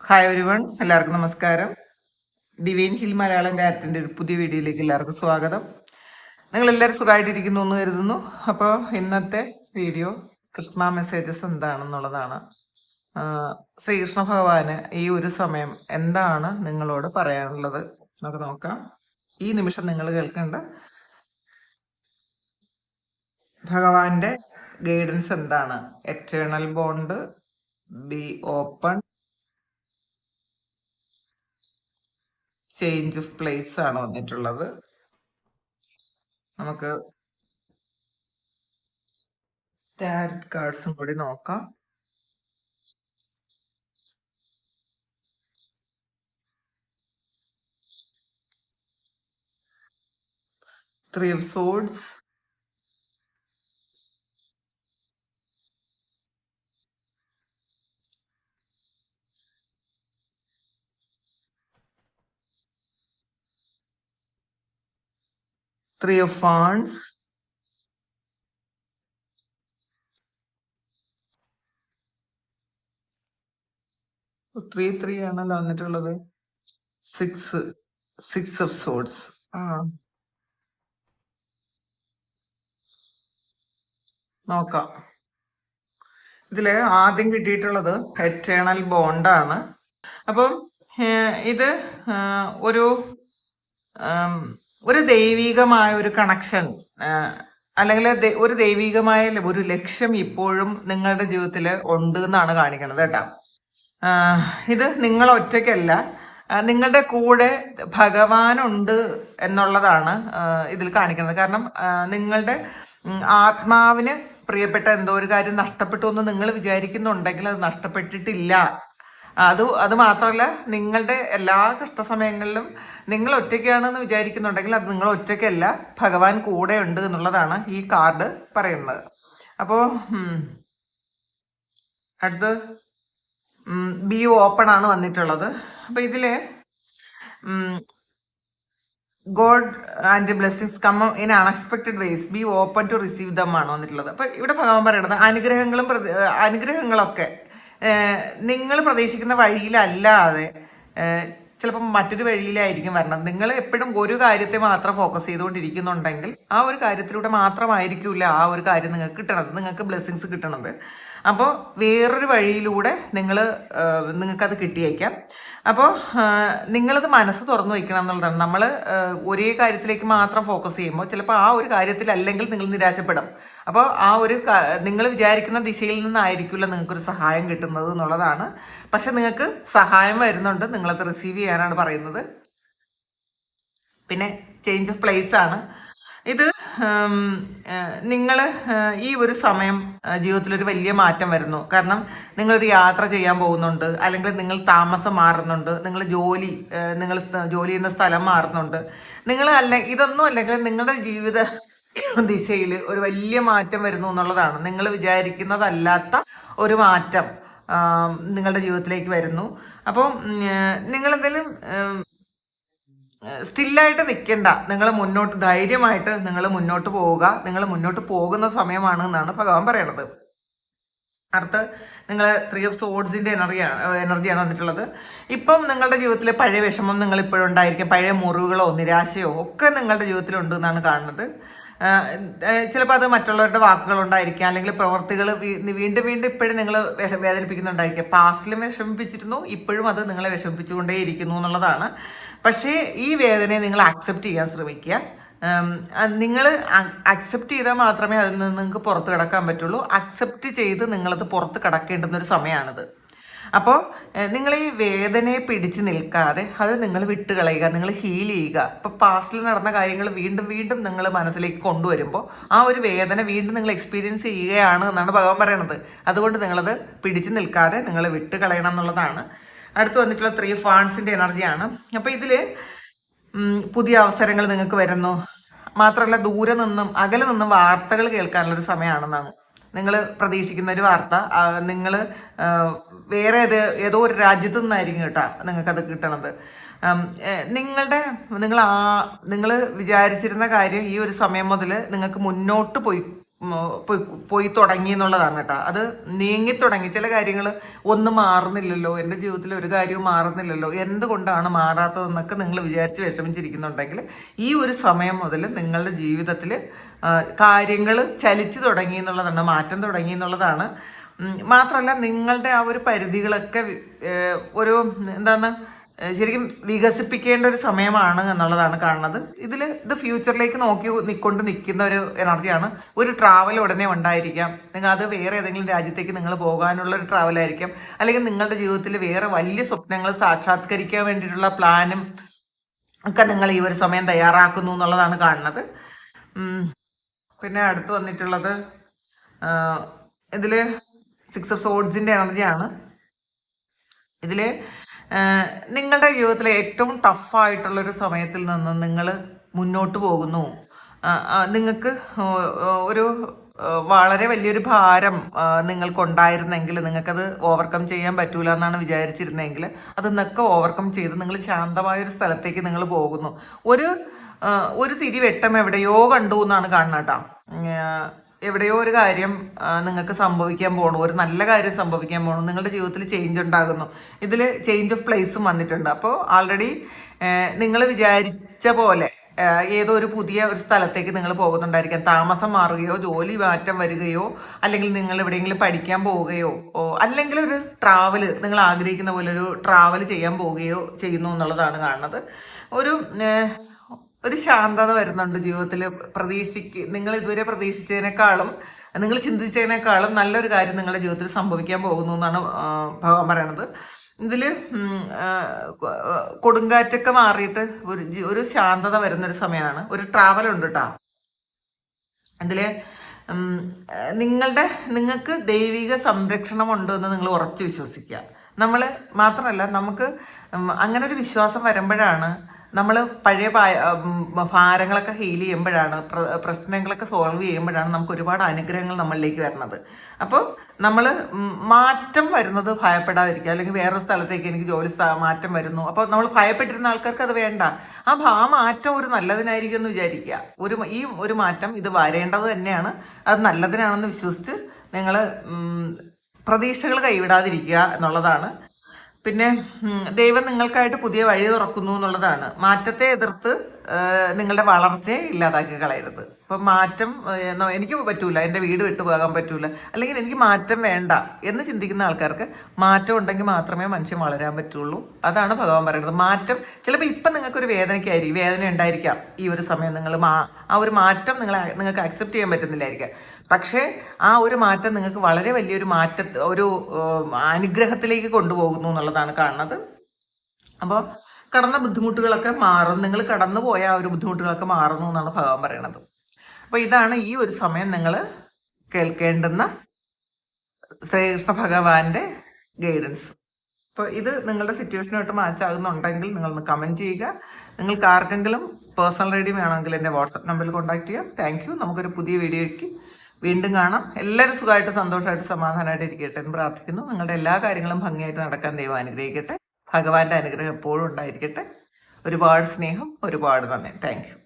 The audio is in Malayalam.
ഹായ് എവരിവൺ, എല്ലാവർക്കും നമസ്കാരം. ഡിവൈൻ ഹിൽ മലയാളം ഡയറക്റ്റിൻ്റെ ഒരു പുതിയ വീഡിയോയിലേക്ക് എല്ലാവർക്കും സ്വാഗതം. നിങ്ങൾ എല്ലാവരും സുഖമായിട്ടിരിക്കുന്നു എന്ന് കരുതുന്നു. അപ്പോൾ ഇന്നത്തെ വീഡിയോ കൃഷ്ണ മെസ്സേജസ് എന്താണെന്നുള്ളതാണ്. ശ്രീകൃഷ്ണ ഭഗവാന് ഈ ഒരു സമയം എന്താണ് നിങ്ങളോട് പറയാനുള്ളത് നമുക്ക് നോക്കാം. ഈ നിമിഷം നിങ്ങൾ കേൾക്കേണ്ട ഭഗവാന്റെ ഗൈഡൻസ് എന്താണ്? Eternal bond, be open, change of place ആണ് വന്നിട്ടുള്ളത്. നമുക്ക് ടാരറ്റ് കാർഡ്സും കൂടി നോക്കാം. Three of swords, three of wands, three ആണല്ലോ വന്നിട്ടുള്ളത്. Six of swords. നോക്കാം. ഇതില് ആദ്യം കിട്ടിയിട്ടുള്ളത് എറ്റേണൽ ബോണ്ടാണ്. അപ്പം ഇത് ഒരു ഒരു ദൈവികമായ ഒരു കണക്ഷൻ, അല്ലെങ്കിൽ ഒരു ദൈവികമായ ഒരു ലക്ഷ്യം ഇപ്പോഴും നിങ്ങളുടെ ജീവിതത്തിൽ ഉണ്ട് എന്നാണ് കാണിക്കുന്നത് കേട്ടോ. ഇത് നിങ്ങൾ ഒറ്റയ്ക്കല്ല, നിങ്ങളുടെ കൂടെ ഭഗവാനുണ്ട് എന്നുള്ളതാണ് ഇതിൽ കാണിക്കുന്നത്. കാരണം നിങ്ങളുടെ ആത്മാവിന് പ്രിയപ്പെട്ട എന്തോ ഒരു കാര്യം നഷ്ടപ്പെട്ടു എന്ന് നിങ്ങൾ വിചാരിക്കുന്നുണ്ടെങ്കിൽ അത് നഷ്ടപ്പെട്ടിട്ടില്ല. അത് മാത്രമല്ല, നിങ്ങളുടെ എല്ലാ കഷ്ടസമയങ്ങളിലും നിങ്ങൾ ഒറ്റയ്ക്കാണെന്ന് വിചാരിക്കുന്നുണ്ടെങ്കിൽ അത് നിങ്ങൾ ഒറ്റയ്ക്കല്ല, ഭഗവാൻ കൂടെ ഉണ്ട് എന്നുള്ളതാണ് ഈ കാർഡ് പറയുന്നത്. അപ്പോൾ അടുത്ത് ബി ഓപ്പൺ ആണ് വന്നിട്ടുള്ളത്. അപ്പൊ ഇതില് God and blessings come in unexpected ways, be open to receive them ആണ് വന്നിട്ടുള്ളത്. അപ്പൊ ഇവിടെ ഭഗവാൻ പറയണത് അനുഗ്രഹങ്ങളൊക്കെ നിങ്ങൾ പ്രതീക്ഷിക്കുന്ന വഴിയിലല്ലാതെ ചിലപ്പോൾ മറ്റൊരു വഴിയിലായിരിക്കും വരണം. നിങ്ങൾ എപ്പോഴും ഒരു കാര്യത്തെ മാത്രം ഫോക്കസ് ചെയ്തുകൊണ്ടിരിക്കുന്നുണ്ടെങ്കിൽ ആ ഒരു കാര്യത്തിലൂടെ മാത്രമായിരിക്കില്ല ആ ഒരു കാര്യം നിങ്ങൾക്ക് കിട്ടണത്, നിങ്ങൾക്ക് ബ്ലെസ്സിങ്സ് കിട്ടണത്. അപ്പോൾ വേറൊരു വഴിയിലൂടെ നിങ്ങൾക്കത് കിട്ടിയേക്കാം. അപ്പോൾ നിങ്ങളത് മനസ്സ് തുറന്നു വയ്ക്കണം എന്നുള്ളതാണ്. നമ്മൾ ഒരേ കാര്യത്തിലേക്ക് മാത്രം ഫോക്കസ് ചെയ്യുമ്പോൾ ചിലപ്പോൾ ആ ഒരു കാര്യത്തിലല്ലെങ്കിൽ നിങ്ങൾ നിരാശപ്പെടും. അപ്പോൾ ആ ഒരു നിങ്ങൾ വിചാരിക്കുന്ന ദിശയിൽ നിന്നായിരിക്കില്ല നിങ്ങൾക്കൊരു സഹായം കിട്ടുന്നത് എന്നുള്ളതാണ്. പക്ഷെ നിങ്ങൾക്ക് സഹായം വരുന്നുണ്ട്, നിങ്ങളത് റിസീവ് ചെയ്യാനാണ് പറയുന്നത്. പിന്നെ ചേഞ്ച് ഓഫ് പ്ലേസ് ആണ് ഇത്. നിങ്ങൾ ഈ ഒരു സമയം ജീവിതത്തിലൊരു വലിയ മാറ്റം വരുന്നു. കാരണം നിങ്ങളൊരു യാത്ര ചെയ്യാൻ പോകുന്നുണ്ട്, അല്ലെങ്കിൽ നിങ്ങൾ താമസം മാറുന്നുണ്ട്, നിങ്ങൾ ജോലി ചെയ്യുന്ന സ്ഥലം മാറുന്നുണ്ട്. ഇതൊന്നും അല്ലെങ്കിൽ നിങ്ങളുടെ ജീവിത ദിശയിൽ ഒരു വലിയ മാറ്റം വരുന്നു എന്നുള്ളതാണ്. നിങ്ങൾ വിചാരിക്കുന്നതല്ലാത്ത ഒരു മാറ്റം നിങ്ങളുടെ ജീവിതത്തിലേക്ക് വരുന്നു. അപ്പം നിങ്ങളെന്തെങ്കിലും സ്റ്റില്ലായിട്ട് നിൽക്കണ്ട, നിങ്ങൾ മുന്നോട്ട് ധൈര്യമായിട്ട് നിങ്ങൾ മുന്നോട്ട് പോവുക. നിങ്ങൾ മുന്നോട്ട് പോകുന്ന സമയമാണ് എന്നാണ് ഭഗവാൻ പറയണത്. അടുത്ത് നിങ്ങൾ ത്രീ ഓഫ് സോഡ്സിന്റെ എനർജിയാണ് വന്നിട്ടുള്ളത്. ഇപ്പം നിങ്ങളുടെ ജീവിതത്തിൽ പഴയ വിഷമം നിങ്ങൾ ഇപ്പോഴും ഉണ്ടായിരിക്കും, പഴയ മുറിവുകളോ നിരാശയോ ഒക്കെ നിങ്ങളുടെ ജീവിതത്തിലുണ്ട് എന്നാണ് കാണുന്നത്. ചിലപ്പോൾ അത് മറ്റുള്ളവരുടെ വാക്കുകളുണ്ടായിരിക്കാം, അല്ലെങ്കിൽ പ്രവർത്തികൾ വീണ്ടും വീണ്ടും ഇപ്പോഴും നിങ്ങൾ വേദനിപ്പിക്കുന്നുണ്ടായിരിക്കാം. പാസ്റ്റിലും വിഷമിപ്പിച്ചിരുന്നു, ഇപ്പോഴും അത് നിങ്ങളെ വിഷമിപ്പിച്ചുകൊണ്ടേയിരിക്കുന്നു എന്നുള്ളതാണ്. പക്ഷേ ഈ വേദനയെ നിങ്ങൾ അക്സെപ്റ്റ് ചെയ്യാൻ ശ്രമിക്കുക. നിങ്ങൾ അക്സെപ്റ്റ് ചെയ്താൽ മാത്രമേ അതിൽ നിന്ന് നിങ്ങൾക്ക് പുറത്ത് കിടക്കാൻ പറ്റുള്ളൂ. അക്സെപ്റ്റ് ചെയ്ത് നിങ്ങളത് പുറത്ത് കിടക്കേണ്ടുന്ന ഒരു സമയമാണിത്. അപ്പോൾ നിങ്ങൾ ഈ വേദനയെ പിടിച്ച് നിൽക്കാതെ അത് നിങ്ങൾ വിട്ടുകളയുക, നിങ്ങൾ ഹീൽ ചെയ്യുക. ഇപ്പോൾ പാസ്റ്റിൽ നടന്ന കാര്യങ്ങൾ വീണ്ടും വീണ്ടും നിങ്ങൾ മനസ്സിലേക്ക് കൊണ്ടുവരുമ്പോൾ ആ ഒരു വേദന വീണ്ടും നിങ്ങൾ എക്സ്പീരിയൻസ് ചെയ്യുകയാണ് എന്നാണ് ഭഗവാൻ പറയണത്. അതുകൊണ്ട് നിങ്ങളത് പിടിച്ച് നിൽക്കാതെ നിങ്ങൾ വിട്ടുകളയണം എന്നുള്ളതാണ്. അടുത്ത് വന്നിട്ടുള്ള ത്രീ ഫാൺസിന്റെ എനർജിയാണ്. അപ്പോൾ ഇതിൽ പുതിയ അവസരങ്ങൾ നിങ്ങൾക്ക് വരുന്നു. മാത്രമല്ല അകലെ നിന്നും വാർത്തകൾ കേൾക്കാനുള്ളൊരു സമയമാണെന്നാണ്. നിങ്ങൾ പ്രതീക്ഷിക്കുന്ന ഒരു വാർത്ത നിങ്ങൾ വേറെ ഏതോ ഒരു രാജ്യത്തു നിന്നായിരിക്കും കേട്ടോ നിങ്ങൾക്കത് കിട്ടണത്. നിങ്ങൾ വിചാരിച്ചിരുന്ന കാര്യം ഈ ഒരു സമയം മുതൽ നിങ്ങൾക്ക് പോയി തുടങ്ങി എന്നുള്ളതാണ് കേട്ടോ. അത് നീങ്ങി തുടങ്ങി. ചില കാര്യങ്ങൾ ഒന്നും മാറുന്നില്ലല്ലോ, എൻ്റെ ജീവിതത്തിൽ ഒരു കാര്യവും മാറുന്നില്ലല്ലോ, എന്തുകൊണ്ടാണ് മാറാത്തതെന്നൊക്കെ നിങ്ങൾ വിചാരിച്ച് വിഷമിച്ചിരിക്കുന്നുണ്ടെങ്കിൽ ഈ ഒരു സമയം മുതൽ നിങ്ങളുടെ ജീവിതത്തിൽ കാര്യങ്ങൾ ചലിച്ചു തുടങ്ങി എന്നുള്ളതാണ്, മാറ്റം തുടങ്ങി എന്നുള്ളതാണ്. മാത്രമല്ല നിങ്ങളുടെ ആ ഒരു പരിധികളൊക്കെ ഒരു എന്താണ് ശരിക്കും വികസിപ്പിക്കേണ്ട ഒരു സമയമാണ് എന്നുള്ളതാണ് കാണുന്നത്. ഇത് ഫ്യൂച്ചറിലേക്ക് നോക്കി നിൽക്കുന്ന ഒരു എനർജിയാണ്. ഒരു ട്രാവൽ ഉടനെ ഉണ്ടായിരിക്കാം. നിങ്ങൾ അത് വേറെ ഏതെങ്കിലും രാജ്യത്തേക്ക് നിങ്ങൾ പോകാനുള്ള ഒരു ട്രാവൽ ആയിരിക്കാം, അല്ലെങ്കിൽ നിങ്ങളുടെ ജീവിതത്തിൽ വേറെ വലിയ സ്വപ്നങ്ങൾ സാക്ഷാത്കരിക്കാൻ വേണ്ടിയിട്ടുള്ള പ്ലാനും ഒക്കെ നിങ്ങൾ ഈ ഒരു സമയം തയ്യാറാക്കുന്നു എന്നുള്ളതാണ് കാണുന്നത്. പിന്നെ അടുത്ത് വന്നിട്ടുള്ളത് ഇതിൽ 6 ഓഫ് സോഡ്സിൻ്റെ എനർജിയാണ്. ഇതിൽ നിങ്ങളുടെ ജീവിതത്തിലെ ഏറ്റവും ടഫായിട്ടുള്ളൊരു സമയത്തിൽ നിന്ന് നിങ്ങൾ മുന്നോട്ട് പോകുന്നു. നിങ്ങൾക്ക് ഒരു വളരെ വലിയൊരു ഭാരം നിങ്ങൾക്കുണ്ടായിരുന്നെങ്കിൽ നിങ്ങൾക്കത് ഓവർകം ചെയ്യാൻ പറ്റൂല എന്നാണ് വിചാരിച്ചിരുന്നെങ്കിൽ അതൊന്നൊക്കെ ഓവർകം ചെയ്ത് നിങ്ങൾ ശാന്തമായൊരു സ്ഥലത്തേക്ക് നിങ്ങൾ പോകുന്നു. ഒരു തിരിവെട്ടം എവിടെയോ കണ്ടു എന്നാണ് കാണുന്നത് കേട്ടോ. എവിടെയോ ഒരു കാര്യം നിങ്ങൾക്ക് സംഭവിക്കാൻ പോകണു, ഒരു നല്ല കാര്യം സംഭവിക്കാൻ പോകണു, നിങ്ങളുടെ ജീവിതത്തിൽ ചേഞ്ച് ഉണ്ടാകുന്നു. ഇതിൽ ചേഞ്ച് ഓഫ് പ്ലേസും വന്നിട്ടുണ്ട്. അപ്പോൾ ആൾറെഡി നിങ്ങൾ വിചാരിച്ച പോലെ ഏതോ ഒരു പുതിയ ഒരു സ്ഥലത്തേക്ക് നിങ്ങൾ പോകുന്നുണ്ടായിരിക്കാം. താമസം മാറുകയോ ജോലി മാറ്റം വരികയോ അല്ലെങ്കിൽ നിങ്ങൾ എവിടെയെങ്കിലും പഠിക്കാൻ പോവുകയോ അല്ലെങ്കിൽ ഒരു ട്രാവൽ നിങ്ങൾ ആഗ്രഹിക്കുന്ന പോലെ ഒരു ട്രാവൽ ചെയ്യാൻ പോവുകയോ ചെയ്യുന്നു എന്നുള്ളതാണ് കാണുന്നത്. ഒരു ശാന്തത വരുന്നുണ്ട് ജീവിതത്തിൽ. നിങ്ങൾ ഇതുവരെ പ്രതീക്ഷിച്ചതിനേക്കാളും നിങ്ങൾ ചിന്തിച്ചതിനേക്കാളും നല്ലൊരു കാര്യം നിങ്ങളുടെ ജീവിതത്തിൽ സംഭവിക്കാൻ പോകുന്നു എന്നാണ് ഭഗവാൻ പറയണത്. ഇതിൽ കൊടുങ്കാറ്റൊക്കെ മാറിയിട്ട് ഒരു ശാന്തത വരുന്നൊരു സമയമാണ്. ഒരു ട്രാവൽ ഉണ്ട് കേട്ടോ. ഇതിൽ നിങ്ങൾക്ക് ദൈവിക സംരക്ഷണം ഉണ്ടെന്ന് നിങ്ങൾ ഉറച്ചു വിശ്വസിക്കുക. മാത്രമല്ല നമുക്ക് അങ്ങനെ ഒരു വിശ്വാസം വരുമ്പോഴാണ് നമ്മൾ പഴയ ഭാരങ്ങളൊക്കെ ഹീൽ ചെയ്യുമ്പോഴാണ്, പ്രശ്നങ്ങളൊക്കെ സോൾവ് ചെയ്യുമ്പോഴാണ് നമുക്ക് ഒരുപാട് അനുഗ്രഹങ്ങൾ നമ്മളിലേക്ക് വരുന്നത്. അപ്പോൾ നമ്മൾ മാറ്റം വരുന്നത് ഭയപ്പെടാതിരിക്കുക. അല്ലെങ്കിൽ വേറൊരു സ്ഥലത്തേക്ക് എനിക്ക് ജോലി മാറ്റം വരുന്നു, അപ്പോൾ നമ്മൾ ഭയപ്പെട്ടിരുന്ന ആൾക്കാർക്ക് അത് വേണ്ട. ആ മാറ്റം ഒരു നല്ലതിനായിരിക്കും എന്ന് വിചാരിക്കുക. ഒരു മാറ്റം ഇത് വരേണ്ടത് തന്നെയാണ്, അത് നല്ലതിനാണെന്ന് വിശ്വസിച്ച് നിങ്ങൾ പ്രതീക്ഷകൾ കൈവിടാതിരിക്കുക എന്നുള്ളതാണ്. പിന്നെ ദൈവം നിങ്ങൾക്കായിട്ട് പുതിയ വഴി തുറക്കുന്നു എന്നുള്ളതാണ്. മാറ്റത്തെ എതിർത്ത് നിങ്ങളുടെ വളർച്ചയെ ഇല്ലാതാക്കി കളയരുത്. ഇപ്പം മാറ്റം എനിക്ക് പറ്റൂല, എൻ്റെ വീട് വിട്ടു പോകാൻ പറ്റൂല, അല്ലെങ്കിൽ എനിക്ക് മാറ്റം വേണ്ട എന്ന് ചിന്തിക്കുന്ന ആൾക്കാർക്ക് മാറ്റം ഉണ്ടെങ്കിൽ മാത്രമേ മനുഷ്യൻ വളരാൻ പറ്റുള്ളൂ. അതാണ് ഭഗവാൻ പറയുന്നത്. മാറ്റം ചിലപ്പോൾ ഇപ്പം നിങ്ങൾക്കൊരു വേദന ഉണ്ടായിരിക്കാം. ഈ ഒരു സമയം ആ ഒരു മാറ്റം നിങ്ങൾക്ക് അക്സെപ്റ്റ് ചെയ്യാൻ പറ്റുന്നില്ലായിരിക്കാം. പക്ഷേ ആ ഒരു മാറ്റം നിങ്ങൾക്ക് വളരെ വലിയൊരു ഒരു അനുഗ്രഹത്തിലേക്ക് കൊണ്ടുപോകുന്നു എന്നുള്ളതാണ് കാണുന്നത്. അപ്പോൾ കടന്ന ബുദ്ധിമുട്ടുകളൊക്കെ മാറും. നിങ്ങൾ കടന്നു പോയ ആ ഒരു ബുദ്ധിമുട്ടുകളൊക്കെ മാറുന്നു എന്നാണ് ഭഗവാൻ പറയുന്നത്. അപ്പോൾ ഇതാണ് ഈ ഒരു സമയം നിങ്ങൾ കേൾക്കേണ്ടുന്ന ശ്രീകൃഷ്ണ ഭഗവാന്റെ ഗൈഡൻസ്. അപ്പോൾ ഇത് നിങ്ങളുടെ സിറ്റുവേഷനുമായിട്ട് മാച്ച് ആകുന്നുണ്ടെങ്കിൽ നിങ്ങളൊന്ന് കമൻറ്റ് ചെയ്യുക. നിങ്ങൾക്ക് ആർക്കെങ്കിലും പേഴ്സണൽ റീഡിംഗ് വേണമെങ്കിൽ എൻ്റെ വാട്സപ്പ് നമ്പറിൽ കോൺടാക്ട് ചെയ്യാം. Thank you. നമുക്കൊരു പുതിയ വീഡിയോയ്ക്ക് വീണ്ടും കാണാം. എല്ലാവരും സുഖമായിട്ട് സന്തോഷമായിട്ട് സമാധാനമായിട്ട് ഇരിക്കട്ടെ എന്ന് പ്രാർത്ഥിക്കുന്നു. നിങ്ങളുടെ എല്ലാ കാര്യങ്ങളും ഭംഗിയായിട്ട് നടക്കാൻ ദൈവം അനുഗ്രഹിക്കട്ടെ. ഭഗവാന്റെ അനുഗ്രഹം എപ്പോഴും ഉണ്ടായിരിക്കട്ടെ. ഒരുപാട് സ്നേഹം, ഒരുപാട് നന്ദി. Thank you.